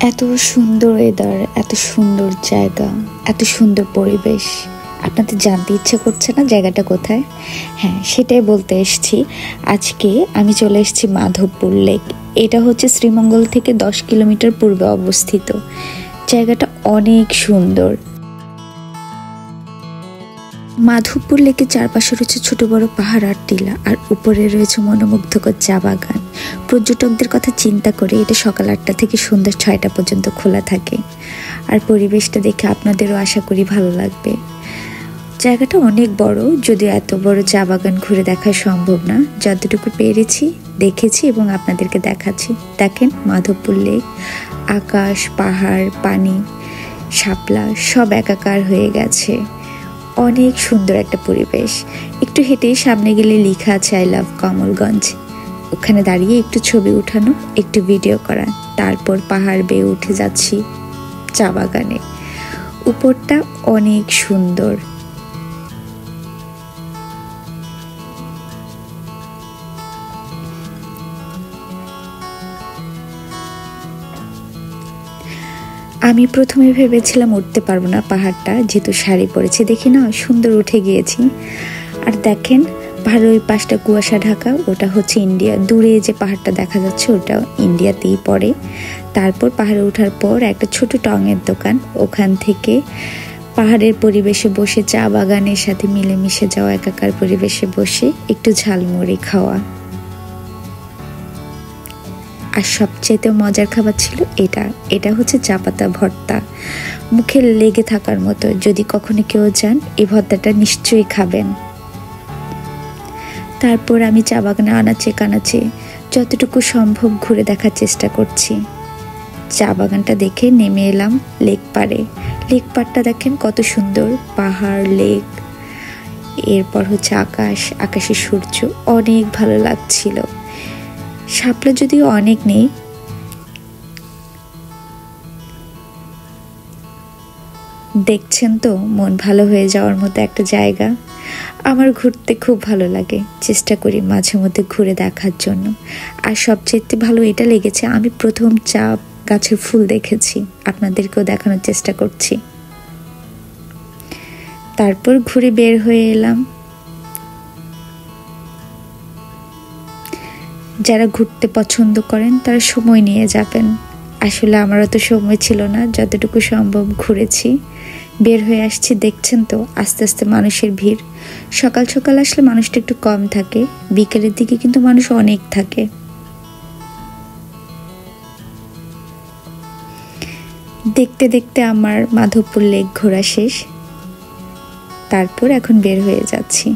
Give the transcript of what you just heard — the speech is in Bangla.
এত সুন্দর ওয়েদার, এত সুন্দর জায়গা, এত সুন্দর পরিবেশ। আপনাদের জানতে ইচ্ছে করছে না জায়গাটা কোথায়? হ্যাঁ, সেটাই বলতে এসেছি। আজকে আমি চলে এসেছি মাধবপুর লেক। এটা হচ্ছে শ্রীমঙ্গল থেকে 10 কিলোমিটার পূর্বে অবস্থিত। জায়গাটা অনেক সুন্দর। মাধবপুর লেকের চারপাশে রয়েছে ছোট বড় পাহাড় আর টিলা, আর উপরে রয়েছে মনোমুগ্ধকর চা বাগান। পর্যটকদের কথা চিন্তা করে এটা সকাল 8টা থেকে সন্ধ্যা 6টা পর্যন্ত খোলা থাকে। আর পরিবেশটা দেখে আপনাদেরও আশা করি ভালো লাগবে। জায়গাটা অনেক বড়, যদিও এত বড় চা বাগান ঘুরে দেখা সম্ভব না। যতটুকু পেরেছি দেখেছি এবং আপনাদেরকে দেখাচ্ছি। দেখেন মাধবপুর লেক, আকাশ, পাহাড়, পানি, শাপলা সব একাকার হয়ে গেছে। অনেক সুন্দর একটা পরিবেশ। একটু হেঁটেই সামনে গেলে লেখা আছে আই লাভ কমলগঞ্জ। ওখানে দাঁড়িয়ে একটু ছবি উঠানো, একটু ভিডিও করা, তারপর পাহাড় বেয়ে উঠে যাচ্ছি চা বাগানে। উপরটা অনেক সুন্দর। আমি প্রথমে ভেবেছিলাম উঠতে পারবো না পাহাড়টা, যেহেতু শাড়ি পরেছি। দেখি না সুন্দর উঠে গিয়েছি। আর দেখেন পাহাড়ের ওই পাশটা কুয়াশা ঢাকা, ওটা হচ্ছে ইন্ডিয়া। দূরে যে পাহাড়টা দেখা যাচ্ছে ওটা ইন্ডিয়াতেই পড়ে। তারপর পাহাড়ে ওঠার পর একটা ছোট টঙের দোকান, ওখান থেকে পাহাড়ের পরিবেশে বসে চা বাগানের সাথে মিলেমিশে যাওয়া একাকার পরিবেশে বসে একটু ঝালমুড়ি খাওয়া। আর সবচেয়ে মজার খাবার ছিল এটা হচ্ছে চা পাতা ভর্তা। মুখে লেগে থাকার মতো। যদি কখনো কেউ যান এই ভর্তাটা নিশ্চয়ই খাবেন। তারপর আমি চা বাগানে আনাচে কানাচে যতটুকু সম্ভব ঘুরে দেখার চেষ্টা করছি। চা বাগানটা দেখে নেমে এলাম লেক পাড়ে। লেক পাড়টা দেখেন কত সুন্দর, পাহাড়, লেক, এরপর হচ্ছে আকাশ, আকাশে সূর্য, অনেক ভালো লাগছিল। শাপলা যদিও অনেক নেই, দেখছেন তো মন ভালো হয়ে যাওয়ার মতো একটা জায়গা। আমার ঘুরতে খুব ভালো লাগে, চেষ্টা করি মাঝে মধ্যে ঘুরে দেখার জন্য। আর সবচেয়ে ভালো এটা লেগেছে, আমি প্রথম চা গাছের ফুল দেখেছি। আপনাদেরকেও দেখানোর চেষ্টা করছি। তারপর ঘুরে বের হয়ে এলাম। যারা ঘুরতে পছন্দ করেন তারা সময় নিয়ে যাবেন। আসলে আমারও তো সময় ছিল না, যতটুকু সম্ভব ঘুরেছি, বের হয়ে আসছি। দেখছেন তো আস্তে আস্তে মানুষের ভিড়। সকাল সকাল আসলে মানুষটা একটু কম থাকে, বিকেলের দিকে কিন্তু মানুষ অনেক থাকে। দেখতে দেখতে আমার মাধবপুর লেক ঘোরা শেষ। তারপর এখন বের হয়ে যাচ্ছি।